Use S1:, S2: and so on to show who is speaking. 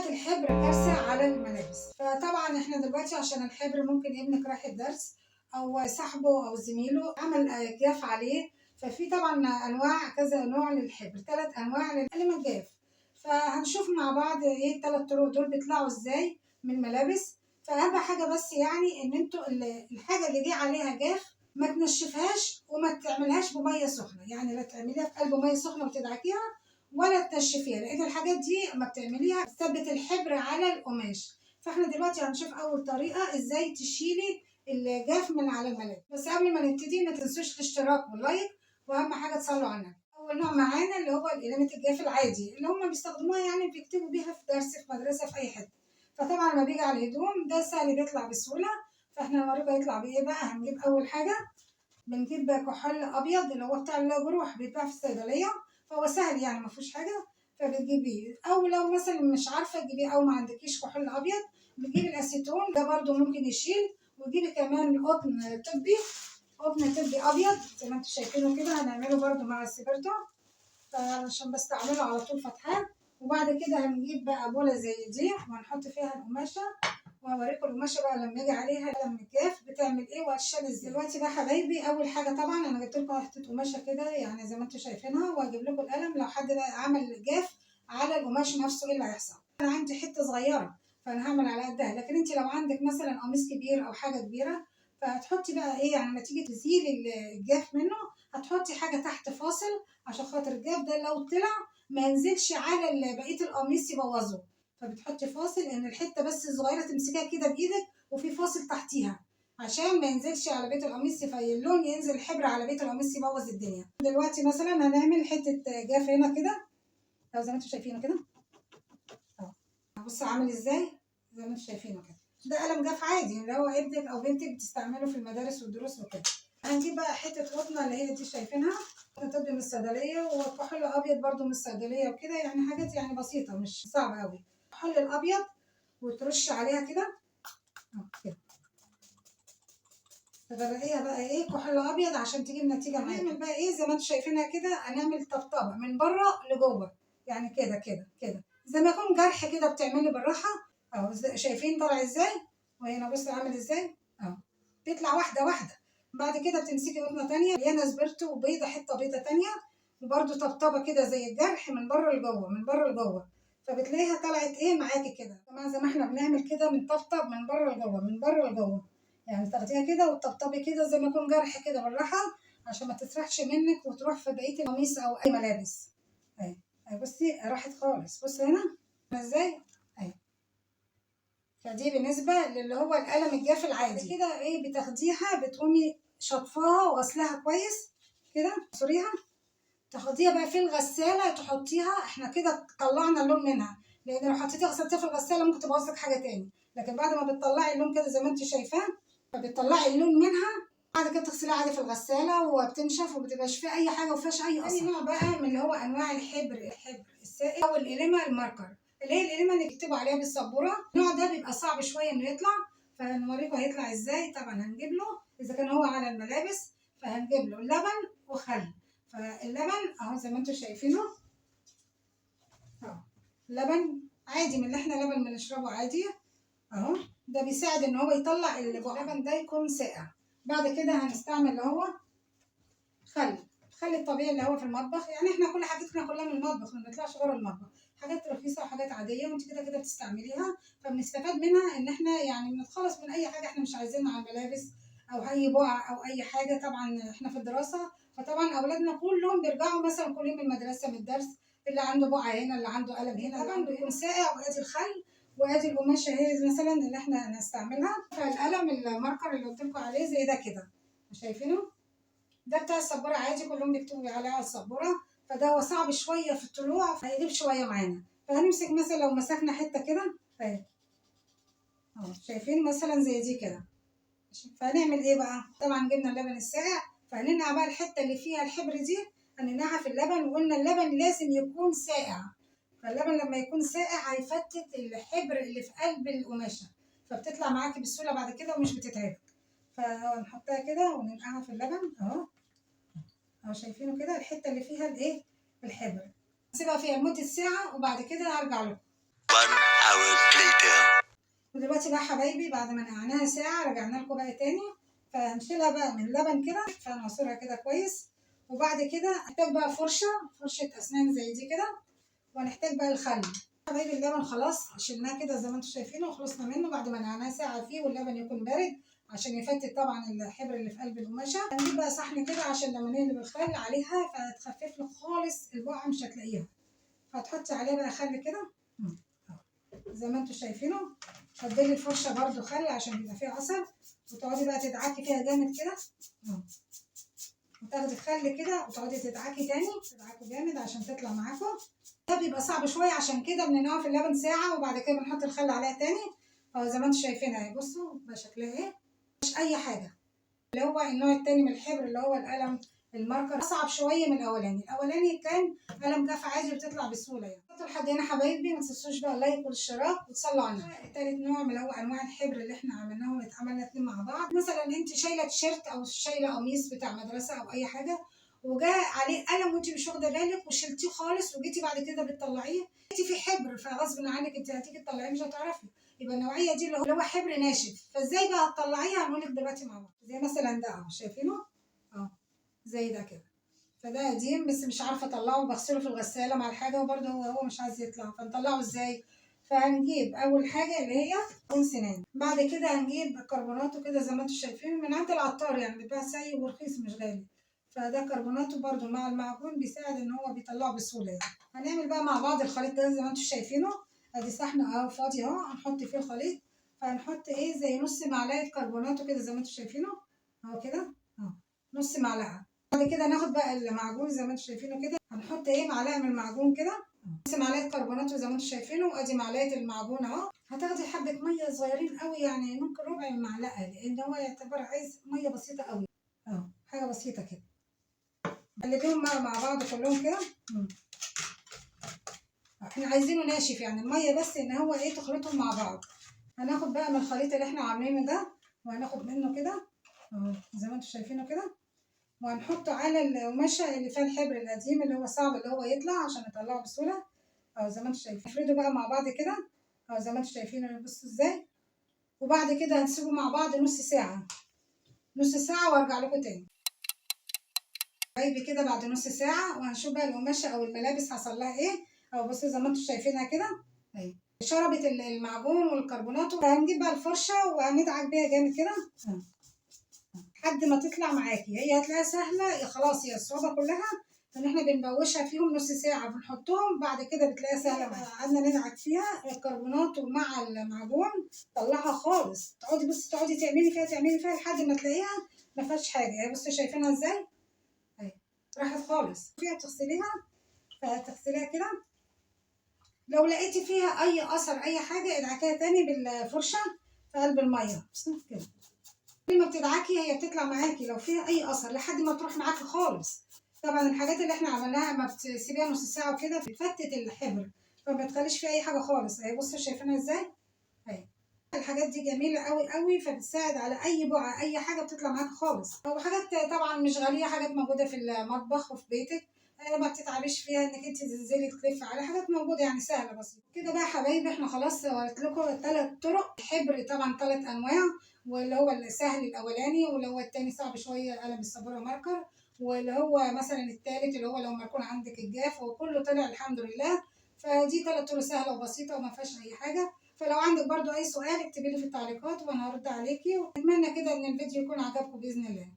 S1: طلعت الحبر كارثة على الملابس. فطبعا احنا دلوقتي عشان الحبر ممكن ابنك رايح الدرس او صاحبه او زميله عمل جاف عليه، ففي طبعا انواع كذا نوع للحبر، 3 انواع للقلم الجاف. فهنشوف مع بعض ايه ال3 طرق دول بيطلعوا ازاي من الملابس. فاهم حاجه بس يعني ان انتوا الحاجه اللي جه عليها جاف ما تنشفهاش وما تعملهاش بميه سخنه، يعني لا تعمليها في قلب ميه سخنه وتدعكيها ولا تنشفيها، لان الحاجات دي اما بتعمليها بتثبت الحبر على القماش. فاحنا دلوقتي هنشوف اول طريقه ازاي تشيلي الجاف من على الملابس. بس قبل ما نبتدي ما تنسوش الاشتراك واللايك، واهم حاجه تصلوا على النبي. اول نوع معانا اللي هو قلمة الجاف العادي اللي هم بيستخدموها، يعني بيكتبوا بيها في درس في مدرسه في اي حته. فطبعا لما بيجي على الهدوم ده سهل بيطلع بسهوله. فاحنا هنوريكم يطلع بايه بقى. هنجيب اول حاجه بنجيب كحول ابيض اللي هو بتاع الجروح، بيتباع في الصيدليه، فهو سهل يعني ما فيهوش حاجه. فبتجيبيه، او لو مثلا مش عارفه تجيبيه او ما عندكيش كحول ابيض بتجيبي الاسيتون ده برده ممكن يشيل. وتجيبي كمان قطن طبي، قطن طبي ابيض زي ما انتم شايفينه كده، هنعمله برده مع السبرتو عشان بستعمله على طول فتحان. وبعد كده هنجيب بقى بوله زي دي وهنحط فيها القماشه، وهوريكم القماشه بقى لما يجي عليها قلم الجاف بتعمل ايه وهتشال ازاي. دلوقتي بقى حبايبي اول حاجه طبعا انا جبت لكم حته قماشه كده يعني زي ما انتم شايفينها، وهجيب لكم القلم لو حد بقى عمل جاف على القماش نفسه ايه اللي هيحصل. انا عندي حته صغيره فانا هعمل على قدها، لكن انت لو عندك مثلا قميص كبير او حاجه كبيره فهتحطي بقى ايه، يعني لما تيجي تزيلي الجاف منه هتحطي حاجه تحت فاصل عشان خاطر الجاف ده لو طلع ما ينزلش على بقيه القميص يبوظه. فبتحطي فاصل ان الحته بس الصغيره تمسكيها كده بايدك وفي فاصل تحتيها عشان ما ينزلش على بيت القميص، فاللون ينزل الحبر على بيت القميص يبوظ الدنيا. دلوقتي مثلا هنعمل حته جاف هنا كده لو زي ما انتم شايفينه كده اهو. بصوا عامل ازاي زي ما انتم شايفينه كده. ده قلم جاف عادي اللي هو ابنك او بنتك بتستعمله في المدارس والدروس وكده. هنجيب بقى حته قطنه اللي هي دي شايفينها، طبي من الصيدليه، وكحول ابيض برده من الصيدليه وكده، يعني حاجات يعني بسيطه مش صعبه قوي. الكحول الابيض وترش عليها كده كده، تغرقيها بقى ايه كحول ابيض عشان تجيب نتيجه معاكي. هنعمل بقى ايه زي ما انتم شايفينها كده، هنعمل طبطبه من بره لجوه، يعني كده كده كده زي ما يكون جرح كده بتعملي بالراحه اهو. شايفين طالع ازاي، وهنا بصوا عامل ازاي اهو، بيطلع واحده واحده. بعد كده بتمسكي قطنه تانيه مليانه سبرتو وبيضه، حته بيضه تانيه وبرده طبطبه كده زي الجرح من بره لجوه من بره لجوه، فبتلاقيها طلعت ايه معاكي كده. طبعا زي ما احنا بنعمل كده بنطبطب من بره لجوه من بره لجوه، يعني تاخديها كده وتطبطبي كده زي ما يكون جرح كده بالراحه عشان ما تسرحش منك وتروح في بقيه القميص او اي ملابس. اهي بصي راحت خالص، بصي هنا ازاي اهي. فدي بالنسبه للي هو القلم الجاف العادي كده. ايه بتاخديها بتقومي شطفاها وغسلها كويس كده، تصريها تاخديها بقى في الغساله تحطيها. احنا كده طلعنا اللون منها، لان لو حطيتيها غسلتيها في الغساله ممكن تبوظ لك حاجه تاني. لكن بعد ما بتطلعي اللون كده زي ما انت شايفاه فبتطلعي اللون منها، بعد كده تغسليها عادي في الغساله وبتنشف ومبتبقاش فيها اي حاجه ومفيهاش اي اثر. تاني نوع بقى من اللي هو انواع الحبر السائل او القلمه الماركر اللي هي القلمه اللي بيكتبوا عليها بالسبوره. النوع ده بيبقى صعب شويه انه يطلع، فهنوريكم هيطلع ازاي. طبعا هنجيب له اذا كان هو على الملابس فهنجيب له لبن وخل. فاللبن اهو زي ما انتم شايفينه اهو، لبن عادي من اللي احنا لبن بنشربه عادي اهو. ده بيساعد ان هو يطلع اللبن ده يكون ساقع. بعد كده هنستعمل اللي هو خل الطبيعي اللي هو في المطبخ، يعني احنا كل حاجتنا كلها من المطبخ ما بنطلعش بره المطبخ، حاجات رخيصه وحاجات عاديه وانت كده كده بتستعمليها، فبنستفاد منها ان احنا يعني بنتخلص من اي حاجه احنا مش عايزينها على الملابس او اي بقع او اي حاجه. طبعا احنا في الدراسه فطبعا اولادنا كلهم بيرجعوا مثلا كل يوم من المدرسه من الدرس، اللي عنده بقعه هنا اللي عنده قلم هنا طبعا بيكون ساقع. وادي الخل وادي القماشه اهي مثلا اللي احنا هنستعملها. فالقلم الماركر اللي قلت لكم عليه زي ده كده شايفينه، ده بتاع السبوره عادي كلهم بيكتبوا عليه على السبوره، فده هو صعب شويه في الطلوع فهيجيب شويه معانا. فهنمسك مثلا لو مسكنا حته كده اهي اهو شايفين مثلا زي دي كده، فهنعمل ايه بقى. طبعا جبنا اللبن الساقع فهننقع بقى الحته اللي فيها الحبر دي هننقعها في اللبن، وقلنا اللبن لازم يكون ساقع. فاللبن لما يكون ساقع هيفتت الحبر اللي في قلب القماشه فبتطلع معاكي بسهوله بعد كده ومش بتتعبك. فنحطها كده وننقعها في اللبن اهو اهو شايفينه كده الحته اللي فيها الايه الحبر. نسيبها فيها لمده ساعه وبعد كده هرجع لكم. 1 hour ودلوقتي بقى حبايبي بعد ما نقعناها ساعة رجعنا لكم بقى تاني. فهنشيلها بقى من اللبن كده، فهنعصرها كده كويس. وبعد كده هنحتاج بقى فرشة أسنان زي دي كده، وهنحتاج بقى الخل. حبايبي اللبن خلاص شلناه كده زي ما انتم شايفينه وخلصنا منه بعد ما نقعناه ساعة فيه، واللبن يكون بارد عشان يفتت طبعا الحبر اللي في قلب القماشة. هنجيب بقى صحن كده عشان لما نقلب الخل عليها فتخفف لك خالص البقعة، مش هتلاقيها. هتحطي عليه بقى خل كده زي ما انتم شايفينه. تفضلي الفرشه برده خل عشان يبقى فيها عسل، وتقعدي بقى تدعكي فيها جامد كده وتاخدي الخل كده وتقعدي تدعكي تاني، تدعكوا جامد عشان تطلع معاكم. ده بيبقى صعب شويه، عشان كده بننقعه في اللبن ساعه وبعد كده بنحط الخل عليها تاني. اهو زي ما انتم شايفينها اهي، بصوا بقى شكلها ايه. مش اي حاجه. اللي هو النوع التاني من الحبر اللي هو القلم الماركر اصعب شويه من الاولاني كان قلم جاف عادي وبتطلع بسهوله يعني. لحد هنا حبايبي ما تنسوش بقى اللايك والاشتراك وتصلوا على النبي. تالت نوع من هو انواع الحبر اللي احنا عملناهم، اتعملنا اتنين مع بعض. مثلا انت شايله تيشيرت او شايله قميص بتاع مدرسه او اي حاجه، وجاء عليه قلم وانت مش واخده بالك وشلتيه خالص، وجيتي بعد كده بتطلعيه انت في حبر، فغصب عنك انت هتيجي تطلعيه مش هتعرفي. يبقى النوعيه دي اللي هو حبر ناشف. فازاي بقى هتطلعيها هنقول لك دلوقتي مع بعض. زي مثلا ده اهو، شايفينه اهو زي ده كده. فده قديم بس مش عارفه اطلعه، بغسله في الغساله مع الحاجه وبرده هو مش عايز يطلع. فنطلعه ازاي؟ فهنجيب اول حاجه اللي هي معجون سنان. بعد كده هنجيب كربوناتو كده زي ما انتم شايفين من عند العطار، يعني بيتباع سايب ورخيص مش غالي. فده كربوناتو برده مع المعجون بيساعد ان هو بيطلعه بسهوله يعني. هنعمل بقى مع بعض الخليط ده زي ما انتم شايفينه. ادي صحن اهو فاضي اهو هنحط فيه الخليط. فهنحط ايه زي نص معلقه كربوناتو كده زي ما انتم شايفينه اهو كده اهو، نص معلقه. بعد كده ناخد بقى المعجون زي ما انتم شايفينه كده، هنحط ايه معلقه من المعجون كده، نص معلقه كربوناتو زي ما انتم شايفينه، وادي معلقه المعجون اهو. هتاخدي حبه ميه صغيرين قوي، يعني ممكن ربع معلقه، لان هو يعتبر عايز ميه بسيطه قوي اهو، حاجه بسيطه كده. قلبيهم مع بعض كلهم كده. احنا عايزينه ناشف يعني الميه، بس ان هو ايه تخلطهم مع بعض. هناخد بقى من الخليط اللي احنا عاملينه ده، وهناخد منه كده اهو زي ما انتم شايفينه كده، وهنحطه على القماشة اللي فيها الحبر القديم اللي هو صعب اللي هو يطلع عشان نطلعه بسهولة. اهو زي ما انتم شايفين. نفرده بقى مع بعض كده اهو زي ما انتم شايفين. بصوا ازاي. وبعد كده هنسيبه مع بعض نص ساعة. نص ساعة وارجع لكم تاني. طيب كده بعد نص ساعة وهنشوف بقى القماشة او الملابس حصل لها ايه. اهو بصوا زي ما انتم شايفينها كده اهي، شربت المعجون والكربونات. هنجيب بقى الفرشة وهندعك بيها جامد كده لحد ما تطلع معاكي. هي هتلاقيها سهله خلاص، هي الصعوبه كلها ان احنا بنبوشها فيهم نص ساعه بنحطهم، بعد كده بتلاقيها سهله معاكي. قعدنا ندعك فيها الكربونات ومع المعجون طلعها خالص. تقعدي بصي تقعدي تعملي فيها لحد ما تلاقيها ما فيهاش حاجه. هي بصي شايفينها ازاي اهي، راحت خالص. فيها تغسليها، فتغسليها كده. لو لقيتي فيها اي اثر اي حاجه ادعكيها تاني بالفرشه في قلب الميه كده. كل ما بتدعكي هي بتطلع معاكي لو فيها اي اثر لحد ما تروح معاكي خالص. طبعا الحاجات اللي احنا عملناها ما بتسيبيها نص ساعه وكده بتفتت الحبر، فما بتخليش فيها اي حاجه خالص. اهي بصوا شايفينها ازاي اهي. الحاجات دي جميله قوي قوي، فبتساعد على اي بقعه اي حاجه بتطلع معاكي خالص. هو حاجات طبعا مش غاليه، حاجات موجوده في المطبخ وفي بيتك. ما بتتعبيش فيها انك انت تنزلي تلفي على حاجات موجوده يعني سهله بسيطه كده. بقى يا حبايبي احنا خلاص وريت لكم 3 طرق حبر، طبعا 3 انواع. واللي هو السهل الاولاني، واللي هو التاني صعب شويه قلم السبوره ماركر، واللي هو مثلا التالت اللي هو لو مركون عندك الجاف. وكله طلع الحمد لله. فدي 3 طرق سهله وبسيطه وما فيهاش اي حاجه. فلو عندك برضو اي سؤال اكتبي لي في التعليقات وانا هرد عليكي. واتمنى كده ان الفيديو يكون عجبكم باذن الله.